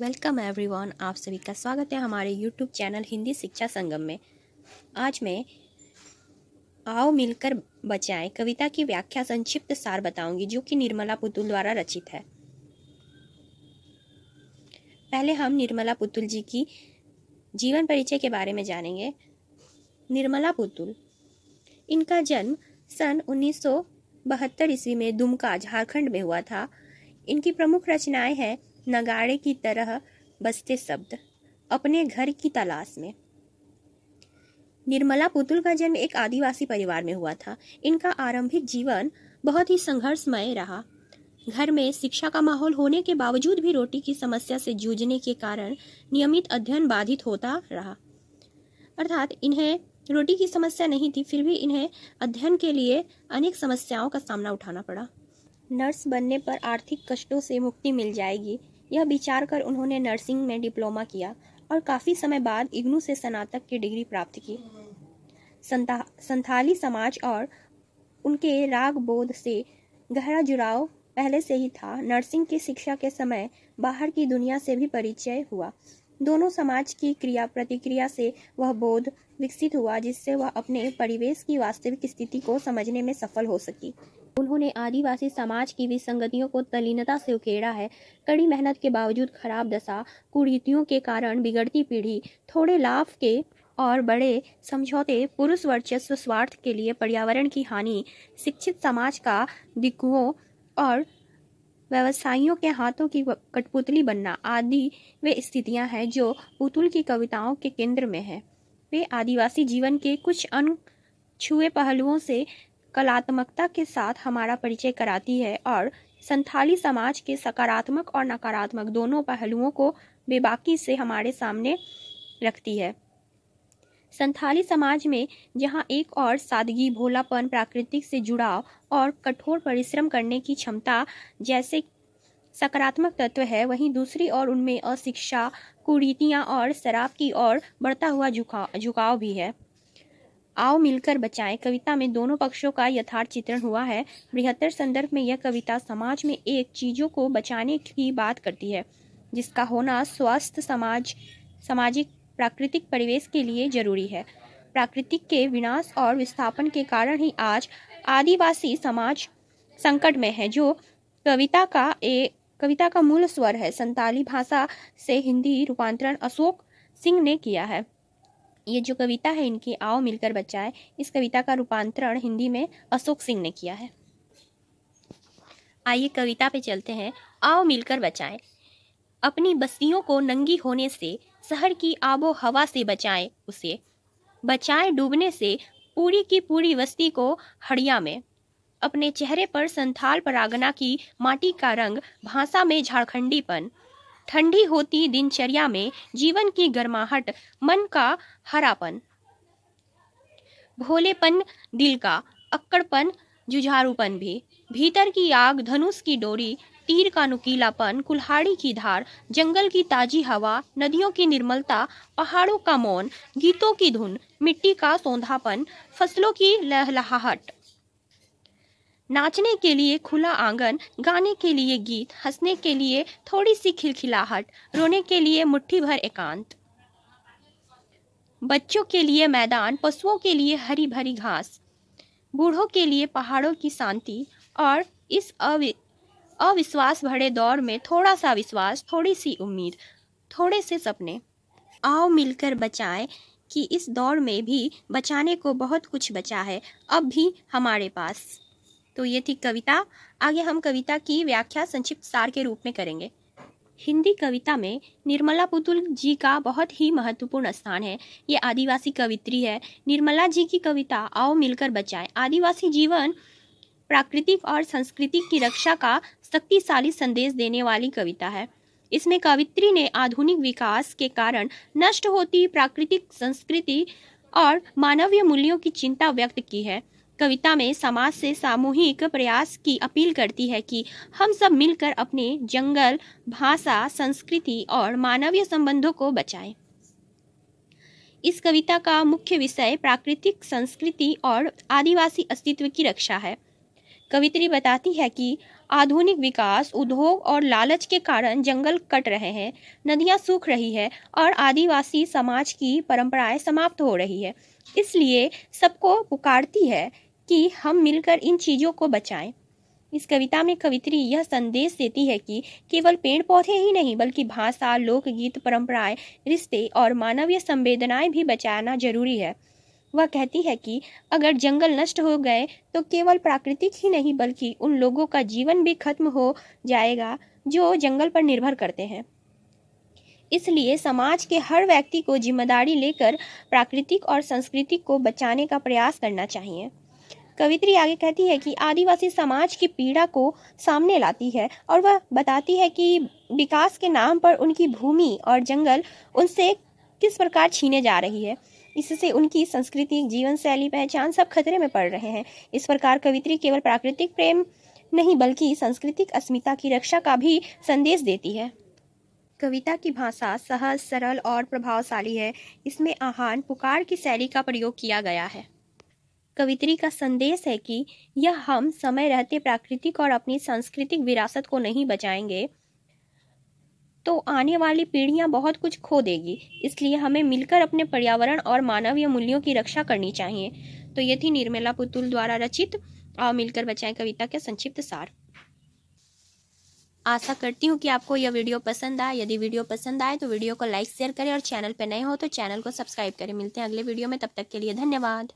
Welcome everyone, आप सभी का स्वागत है हमारे यूट्यूब चैनल हिंदी शिक्षा संगम में। आज मैं आओ मिलकर बचाएं कविता की व्याख्या संक्षिप्त सार बताऊंगी, जो कि निर्मला पुतुल द्वारा रचित है। पहले हम निर्मला पुतुल जी की जीवन परिचय के बारे में जानेंगे। निर्मला पुतुल, इनका जन्म सन 1972 ईस्वी में दुमका, झारखंड में हुआ था। इनकी प्रमुख रचनाएं हैं नगाड़े की तरह बजते शब्द, अपने घर की तलाश में। निर्मला पुतुल का जन्म एक आदिवासी परिवार में हुआ था। इनका आरंभिक जीवन बहुत ही संघर्षमय रहा। घर में शिक्षा का माहौल होने के बावजूद भी रोटी की समस्या से जूझने के कारण नियमित अध्ययन बाधित होता रहा। अर्थात इन्हें रोटी की समस्या नहीं थी, फिर भी इन्हें अध्ययन के लिए अनेक समस्याओं का सामना उठाना पड़ा। नर्स बनने पर आर्थिक कष्टों से मुक्ति मिल जाएगी, यह विचार कर उन्होंने नर्सिंग में डिप्लोमा किया और काफ़ी समय बाद इग्नू से स्नातक की डिग्री प्राप्त की। संथाली समाज और उनके राग बोध से गहरा जुड़ाव पहले से ही था। नर्सिंग की शिक्षा के समय बाहर की दुनिया से भी परिचय हुआ। दोनों समाज की क्रिया प्रतिक्रिया से वह बोध विकसित हुआ, जिससे वह अपने परिवेश की वास्तविक स्थिति को समझने में सफल हो सकी। उन्होंने आदिवासी समाज की विसंगतियों को तल्लीनता से उकेड़ा है। कड़ी मेहनत के बावजूद खराब दशा, कुरीतियों के कारण बिगड़ती पीढ़ी, थोड़े लाभ के और बड़े समझौते, पुरुष वर्चस्व, स्वार्थ के लिए पर्यावरण की हानि, शिक्षित समाज का दिग्गजों और व्यवसायियों के हाथों की कठपुतली बनना आदि वे स्थितियां हैं जो पुतुल की कविताओं के केंद्र में है। वे आदिवासी जीवन के कुछ अनछुए पहलुओं से कलात्मकता के साथ हमारा परिचय कराती है और संथाली समाज के सकारात्मक और नकारात्मक दोनों पहलुओं को बेबाकी से हमारे सामने रखती है। संथाली समाज में जहां एक और सादगी, भोलापन, प्राकृतिक से जुड़ाव और कठोर परिश्रम करने की क्षमता जैसे सकारात्मक तत्व है, वहीं दूसरी ओर उनमें अशिक्षा, कुरीतियां और शराब की ओर बढ़ता हुआ झुकाव भी है। आओ मिलकर बचाएं कविता में दोनों पक्षों का यथार्थ चित्रण हुआ है। बृहत्तर संदर्भ में यह कविता समाज में एक चीजों को बचाने की बात करती है, जिसका होना स्वस्थ सामाजिक प्राकृतिक परिवेश के लिए जरूरी है। प्राकृतिक के विनाश और विस्थापन के कारण ही आज आदिवासी समाज संकट में है, जो कविता का मूल स्वर है। संताली भाषा से हिंदी रूपांतरण अशोक सिंह ने किया है। ये जो कविता है इनकी, आओ मिलकर बचाए, इस कविता का रूपांतरण हिंदी में अशोक सिंह ने किया है। आइए कविता पे चलते हैं। आओ मिलकर बचाएं। अपनी बस्तियों को नंगी होने से, शहर की आबो हवा से बचाएं उसे। बचाएं डूबने से पूरी की पूरी बस्ती को हड़िया में। अपने चेहरे पर संथाल परागना की माटी का रंग, भाषा में झारखंडीपन। ठंडी होती दिनचर्या में जीवन की गर्माहट, मन का हरापन। भोलेपन दिल का, अक्कड़पन, जुझारूपन भी। भीतर की आग, धनुष की डोरी, तीर का नुकीलापन, कुल्हाड़ी की धार, जंगल की ताजी हवा, नदियों की निर्मलता, पहाड़ों का मौन, गीतों की धुन, मिट्टी का सौंधापन, फसलों की लहलहाहट। नाचने के लिए खुला आंगन, गाने के लिए गीत, हंसने के लिए थोड़ी सी खिलखिलाहट, रोने के लिए मुट्ठी भर एकांत। बच्चों के लिए मैदान, पशुओं के लिए हरी भरी घास, बूढ़ों के लिए पहाड़ों की शांति, और इस अविश्वास भरे दौर में थोड़ा सा विश्वास, थोड़ी सी उम्मीद, थोड़े से सपने। आओ मिलकर बचाएं कि इस दौर में भी बचाने को बहुत कुछ बचा है अब भी हमारे पास। तो ये थी कविता। आगे हम कविता की व्याख्या संक्षिप्त सार के रूप में करेंगे। हिंदी कविता में निर्मला पुतुल जी का बहुत ही महत्वपूर्ण स्थान है। ये आदिवासी कवित्री है। निर्मला जी की कविता आओ मिलकर बचाएं आदिवासी जीवन, प्राकृतिक और संस्कृति की रक्षा का शक्तिशाली संदेश देने वाली कविता है। इसमें कवित्री ने आधुनिक विकास के कारण नष्ट होती प्राकृतिक संस्कृति और मानवीय मूल्यों की चिंता व्यक्त की है। कविता में समाज से सामूहिक प्रयास की अपील करती है कि हम सब मिलकर अपने जंगल, भाषा, संस्कृति और मानवीय संबंधों को बचाएं। इस कविता का मुख्य विषय प्राकृतिक संस्कृति और आदिवासी अस्तित्व की रक्षा है। कवित्री बताती है कि आधुनिक विकास, उद्योग और लालच के कारण जंगल कट रहे हैं, नदियां सूख रही है और आदिवासी समाज की परंपराएं समाप्त हो रही है। इसलिए सबको पुकारती है कि हम मिलकर इन चीज़ों को बचाएं। इस कविता में कवित्री यह संदेश देती है कि केवल पेड़ पौधे ही नहीं बल्कि भाषा, लोकगीत, परंपराएं, रिश्ते और मानवीय संवेदनाएं भी बचाना जरूरी है। वह कहती है कि अगर जंगल नष्ट हो गए तो केवल प्राकृतिक ही नहीं बल्कि उन लोगों का जीवन भी खत्म हो जाएगा जो जंगल पर निर्भर करते हैं। इसलिए समाज के हर व्यक्ति को जिम्मेदारी लेकर प्राकृतिक और संस्कृति को बचाने का प्रयास करना चाहिए। कवित्री आगे कहती है कि आदिवासी समाज की पीड़ा को सामने लाती है और वह बताती है कि विकास के नाम पर उनकी भूमि और जंगल उनसे किस प्रकार छीने जा रही है। इससे उनकी संस्कृति, जीवन शैली, पहचान सब खतरे में पड़ रहे हैं। इस प्रकार कवित्री केवल प्राकृतिक प्रेम नहीं बल्कि सांस्कृतिक अस्मिता की रक्षा का भी संदेश देती है। कविता की भाषा सहज, सरल और प्रभावशाली है। इसमें आह्वान, पुकार की शैली का प्रयोग किया गया है। कवित्री का संदेश है कि यह हम समय रहते प्राकृतिक और अपनी सांस्कृतिक विरासत को नहीं बचाएंगे तो आने वाली पीढ़ियां बहुत कुछ खो देगी। इसलिए हमें मिलकर अपने पर्यावरण और मानवीय मूल्यों की रक्षा करनी चाहिए। तो ये थी निर्मला पुतुल द्वारा रचित और मिलकर बचाएं कविता का संक्षिप्त सार। आशा करती हूँ कि आपको यह वीडियो पसंद आए। यदि वीडियो पसंद आए तो वीडियो को लाइक, शेयर करें और चैनल पर नए हो तो चैनल को सब्सक्राइब करें। मिलते हैं अगले वीडियो में, तब तक के लिए धन्यवाद।